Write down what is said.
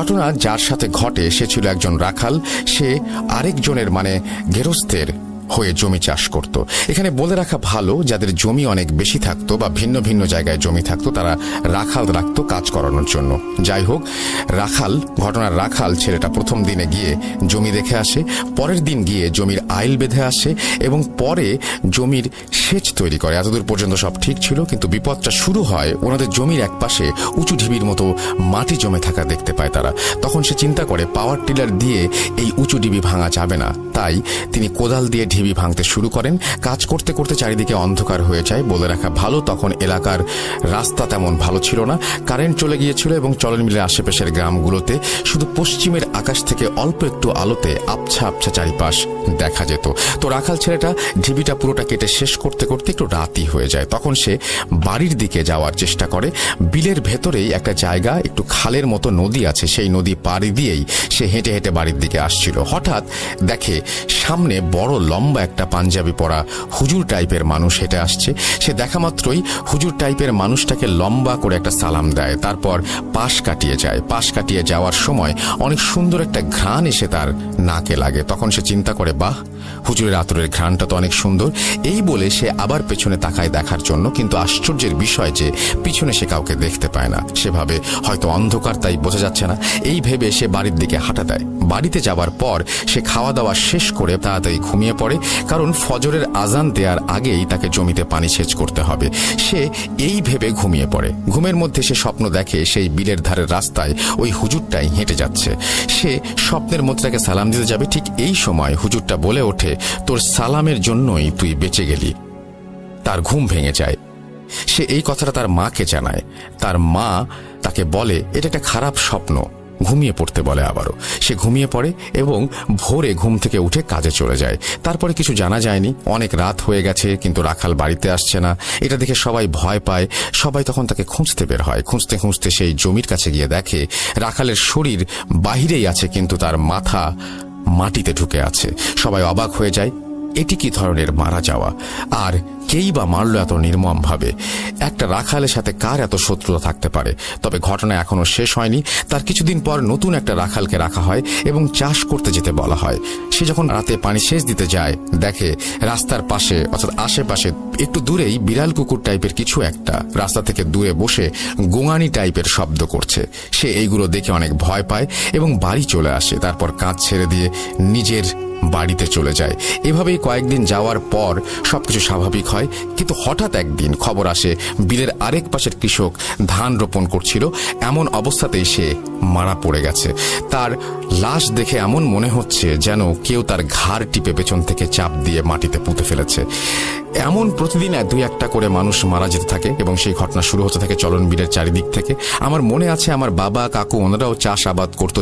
ঘটনা যার সাথে ঘটে সে ছিল একজন রাখাল। সে আরেকজনের মানে গেরস্তের হয়ে জমি চাষ করত। এখানে বলে রাখা ভালো, যাদের জমি অনেক বেশি থাকতো বা ভিন্ন ভিন্ন জায়গায় জমি থাকতো তারা রাখাল রাখতো কাজ করানোর জন্য। যাই হোক, ঘটনার রাখাল ছেলেটা প্রথম দিনে গিয়ে জমি দেখে আসে, পরের দিন গিয়ে জমির আইল বেঁধে আসে এবং পরে জমির সেচ তৈরি করে। এতদূর পর্যন্ত সব ঠিক ছিল, কিন্তু বিপদটা শুরু হয় ওনাদের জমির একপাশে উঁচু ঢিবির মতো মাটি জমে থাকা দেখতে পায় তারা। তখন সে চিন্তা করে পাওয়ার টিলার দিয়ে এই উঁচু ঢিবি ভাঙা যাবে না, তাই তিনি কোদাল দিয়ে ঢিবি ভাঙতে শুরু করেন। কাজ করতে করতে চারিদিকে অন্ধকার হয়ে যায়। বলে রাখা ভালো, তখন এলাকার রাস্তা তেমন ভালো ছিল না, কারেন্ট চলে গিয়েছিল এবং চলন মিলের আশেপাশের গ্রামগুলোতে শুধু পশ্চিমের আকাশ থেকে অল্প একটু আলোতে আবছা আবছা চারিপাশ দেখা যেত। তো রাখাল ছেলেটা ঢিবিটা পুরোটা কেটে শেষ করতে করতে একটু রাতই হয়ে যায়। তখন সে বাড়ির দিকে যাওয়ার চেষ্টা করে। বিলের ভেতরেই একটা জায়গা, একটু খালের মতো নদী আছে, সেই নদী পাড়ি দিয়েই সে হেঁটে হেঁটে বাড়ির দিকে আসছিল। হঠাৎ দেখে সামনে বড় লম্বা একটা পাঞ্জাবি পরা হুজুর টাইপের মানুষ হেঁটে আসছে। সে দেখা মাত্রই হুজুর টাইপের মানুষটাকে লম্বা করে একটা সালাম দেয়, তারপর পাশ কাটিয়ে যায়। পাশ কাটিয়ে যাওয়ার সময় অনেক সুন্দর একটা ঘ্রাণ এসে তার নাকে লাগে। তখন সে চিন্তা করে, বাহ, হুজুরের আতরের ঘ্রাণটা তো অনেক সুন্দর। এই বলে সে আবার পেছনে তাকায় দেখার জন্য, কিন্তু আশ্চর্যের বিষয় যে পিছনে সে কাউকে দেখতে পায় না। সেভাবে হয়তো অন্ধকার, তাই বোঝা যাচ্ছে না। এই ভেবে সে বাড়ির দিকে হাঁটা দেয়। বাড়িতে যাওয়ার পর সে খাওয়া দাওয়া শেষ করে তাড়াতাড়ি ঘুমিয়ে পড়ে, কারণ ফজরের আজান দেওয়ার আগেই তাকে জমিতে পানি সেচ করতে হবে। সে এই ভেবে ঘুমিয়ে পড়ে। ঘুমের মধ্যে সে স্বপ্ন দেখে সেই বিলের ধারের রাস্তায় ওই হুজুরটাই হেঁটে যাচ্ছে। সে স্বপ্নের মধ্যে তাকে সালাম দিতে যাবে, ঠিক এই সময় হুজুরটা বলে ওঠে, তোর সালামের জন্যই তুই বেঁচে গেলি। তার ঘুম ভেঙে যায়। সে এই কথাটা তার মাকে জানায়। তার মা তাকে বলে এটা একটা খারাপ স্বপ্ন, ঘুমিয়ে পড়তে বলে আবারও। সে ঘুমিয়ে পড়ে এবং ভোরে ঘুম থেকে উঠে কাজে চলে যায়। তারপরে কিছু জানা যায়নি। অনেক রাত হয়ে গেছে, কিন্তু রাখাল বাড়িতে আসছে না। এটা দেখে সবাই ভয় পায়। সবাই তখন তাকে খুঁজতে বের হয়। খুঁজতে খুঁজতে সেই জমির কাছে গিয়ে দেখে রাখালের শরীর বাহিরেই আছে, কিন্তু তার মাথা মাটিতে ঢুকে আছে। সবাই অবাক হয়ে যায়, এটি কি ধরনের মারা যাওয়া, আর কেই বা মারল এত নির্মম ভাবে? একটা রাখালের সাথে কার এত শত্রুতা থাকতে পারে? তবে ঘটনা এখনো শেষ হয়নি। তার কিছুদিন পর নতুন একটা রাখালকে রাখা হয় এবং চাষ করতে যেতে বলা হয়। সে যখন রাতে পানি সেচ দিতে যায়, দেখে রাস্তার পাশে অর্থাৎ আশেপাশে একটু দূরেই বিড়াল কুকুর টাইপের কিছু একটা রাস্তা থেকে দূরে বসে গোঙানি টাইপের শব্দ করছে। সে এইগুলো দেখে অনেক ভয় পায় এবং বাড়ি চলে আসে। তারপর কাজ ছেড়ে দিয়ে নিজের বাড়িতে চলে যায়। এভাবেই কয়েকদিন যাওয়ার পর সবকিছু স্বাভাবিক হয়, কিন্তু হঠাৎ একদিন খবর আসে বিলের আরেক পাশের কৃষক ধান রোপণ করছিল। এমন অবস্থাতেই সে মারা পড়ে গেছে। তার লাশ দেখে এমন মনে হচ্ছে যেন কেউ তার ঘাড় টিপে পেছন থেকে চাপ দিয়ে মাটিতে পুঁতে ফেলেছে। এমন প্রতিদিন দুই একটা করে মানুষ মারা যেতে থাকে এবং সেই ঘটনা শুরু হতে থাকে চলন বিলের চারিদিক থেকে। আমার মনে আছে আমার বাবা কাকু ওনারাও চাষাবাদ করতো।